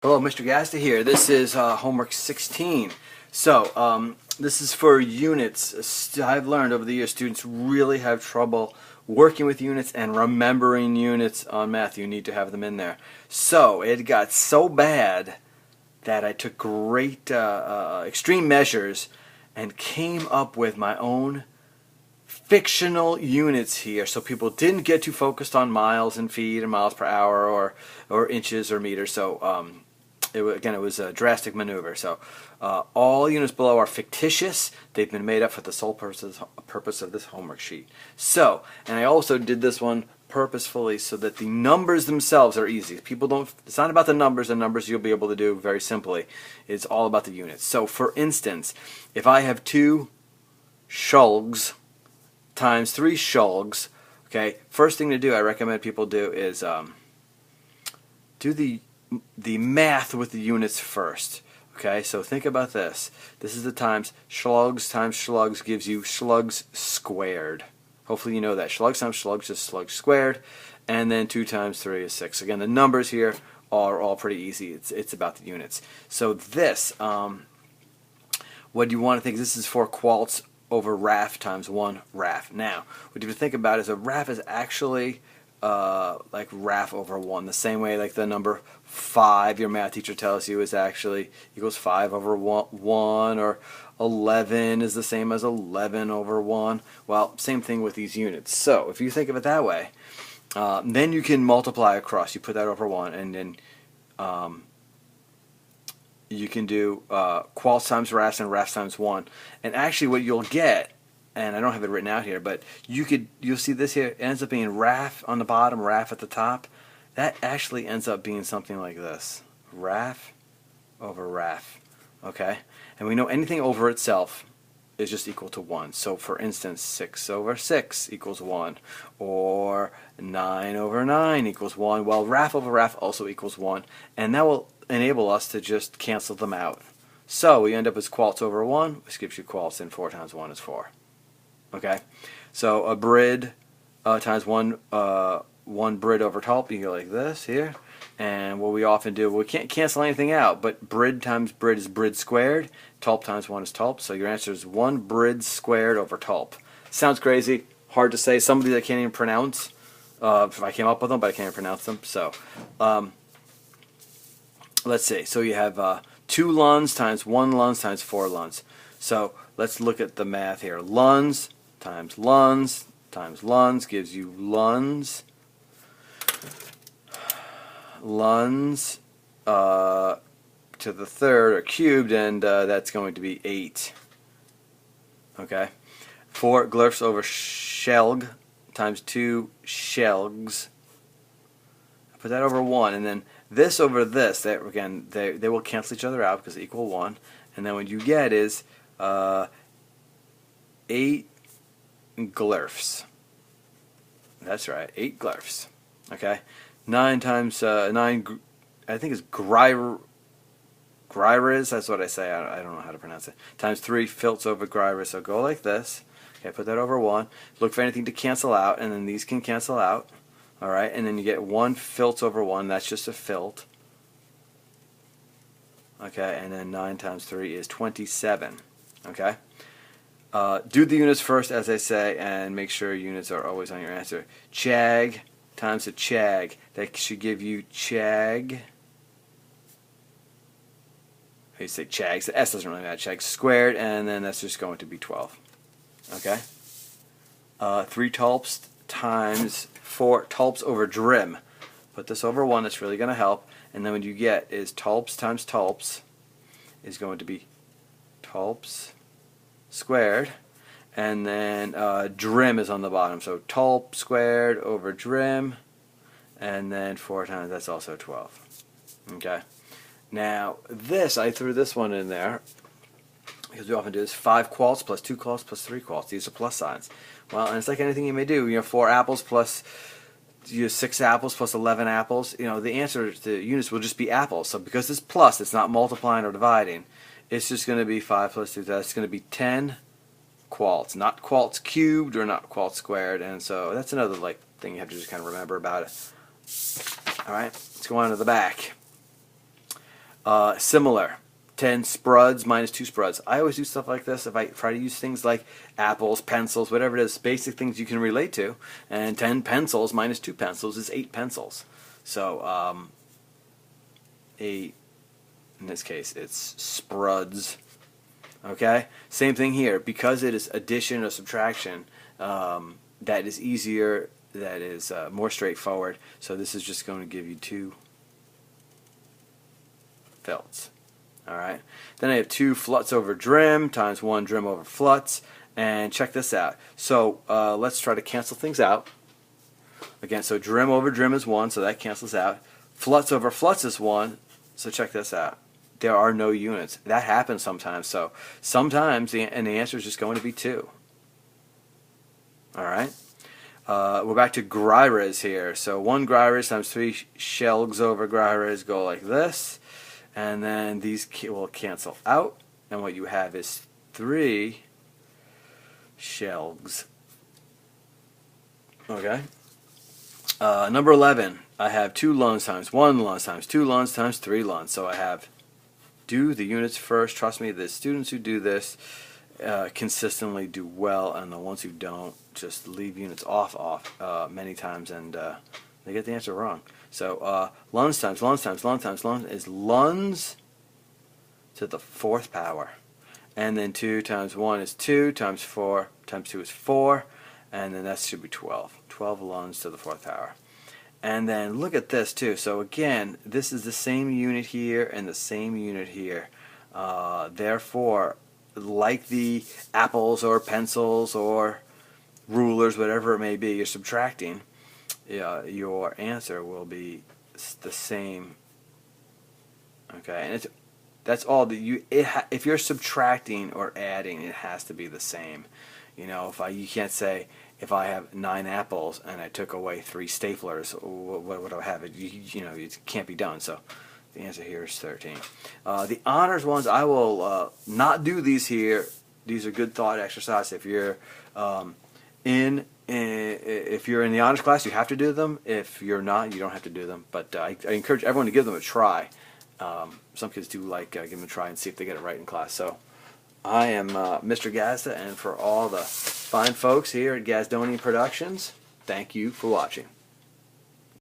Hello, Mr. Gasta here. This is homework 16. So, this is for units. I've learned over the years students really have trouble working with units and remembering units on math. You need to have them in there. So, it got so bad that I took great extreme measures and came up with my own fictional units here, so people didn't get too focused on miles and feet and miles per hour or inches or meters. So it was a drastic maneuver. So all units below are fictitious. They've been made up for the sole purpose of this homework sheet. So, and I also did this one purposefully so that the numbers themselves are easy. It's not about the numbers. The numbers you'll be able to do very simply. It's all about the units. So for instance, if I have 2 shulgs times 3 shulgs, okay, first thing to do, I recommend people do is do the math with the units first. Okay, so think about this. This is the times slugs gives you slugs squared. Hopefully you know that. Slugs times slugs is slugs squared, and then 2 times 3 is 6. Again, the numbers here are all pretty easy. It's about the units. So this, what you want to think, this is 4 quarts over raf times 1 raf. Now, what you have to think about is a raf is actually like raf over 1, the same way like the number 5 your math teacher tells you is actually equals 5 over 1, or 11 is the same as 11 over 1. Well, same thing with these units. So if you think of it that way, then you can multiply across. You put that over 1, and then you can do quarts times rafs and rafs times 1. And actually what you'll get, and I don't have it written out here, but you'll see this here, it ends up being raf on the bottom, raf at the top. That actually ends up being something like this. Raf over raf. Okay? And we know anything over itself is just equal to 1. So for instance, 6 over 6 equals 1. Or 9 over 9 equals 1. Well, raf over raf also equals 1. And that will enable us to just cancel them out. So we end up with quarts over 1, which gives you quarts, and 4 times 1 is 4. Okay? So a brid times 1 brid over tulp, you go like this here. And what we often do, we can't cancel anything out, but brid times brid is brid squared, tulp times 1 is tulp, so your answer is 1 brid squared over tulp. Sounds crazy, hard to say. Somebody that can't even pronounce, if I came up with them, but I can't even pronounce them. So let's see, so you have 2 luns times 1 luns times 4 luns. So let's look at the math here. Luns times luns times luns gives you luns. Luns to the third are cubed, and that's going to be 8. Okay, 4 glyphs over shelg times 2 shelgs. Put that over 1, and then this over this. That again, they will cancel each other out because they equal 1. And then what you get is 8 glyphs. That's right, 8 glyphs. Okay. 9 times 9, I think it's gryriz, that's what I say, I don't know how to pronounce it, times 3 filts over gryriz, so go like this. Okay, put that over 1, look for anything to cancel out, and then these can cancel out, alright, and then you get 1 filts over 1, that's just a filt. Okay, and then 9 times 3 is 27, okay. Do the units first, as I say, and make sure units are always on your answer. Chag times a chag, that should give you chag. You say chags, the S doesn't really matter. Chag squared, and then that's just going to be 12. Okay? 3 tulps times 4 tulps over drim. Put this over 1, that's really going to help. And then what you get is tulps times tulps is going to be tulps squared. And then drim is on the bottom, so tulp squared over drim, and then 4 times, that's also 12. Okay. Now this, I threw this one in there because we often do this. 5 quarts plus 2 quarts plus 3 quarts. These are plus signs. Well, and it's like anything you may do. 4 apples plus 6 apples plus 11 apples. The answer to units will just be apples. So because it's plus, it's not multiplying or dividing. It's just going to be 5 plus 2. That's going to be 10 quarts, not quarts cubed or not quarts squared. And so that's another thing you have to just kind of remember about it. Alright, let's go on to the back. Similar. 10 spuds minus 2 spuds. I always do stuff like this if I try to use things like apples, pencils, whatever it is, basic things you can relate to. And 10 pencils minus 2 pencils is 8 pencils. So 8, in this case, it's spuds. Okay? Same thing here. Because it is addition or subtraction, that is easier, that is more straightforward. So this is just going to give you 2 felts. Alright, then I have 2 fluts over drim times 1 drim over fluts, and check this out. So let's try to cancel things out. Again, so drim over drim is 1, so that cancels out. Fluts over fluts is 1, so check this out. There are no units. That happens sometimes, so sometimes the answer is just going to be 2. Alright, we're back to Gyrus here. So 1 Gyrus times 3 shelgs over Gyrus go like this. And then these will cancel out, and what you have is 3 shelgs. Okay. Number 11, I have 2 lunds times 1 lunds times 2 lunds times 3 lunds. So I have do the units first. Trust me, the students who do this consistently do well, and the ones who don't just leave units off many times, and they get the answer wrong. So lunds times lunds times lunds times lunds is lunds to the 4th power. And then 2 times 1 is 2, times 4 times 2 is 4, and then that should be 12. 12 lunds to the 4th power. And then look at this too. So again, this is the same unit here and the same unit here. Therefore, like the apples or pencils or rulers, whatever it may be, you're subtracting. Your answer will be the same. Okay, and that's all that if you're subtracting or adding, it has to be the same. You know, you can't say if I have 9 apples and I took away 3 staplers, what would I have? You know, it can't be done. So the answer here is 13. The honors ones, I will not do these here. These are good thought exercises. If you're if you're in the honors class, you have to do them. If you're not, you don't have to do them. But I encourage everyone to give them a try. Some kids do like give them a try and see if they get it right in class. So I am Mr. Gazda, and for all the fine folks here at Gazdonian Productions, thank you for watching.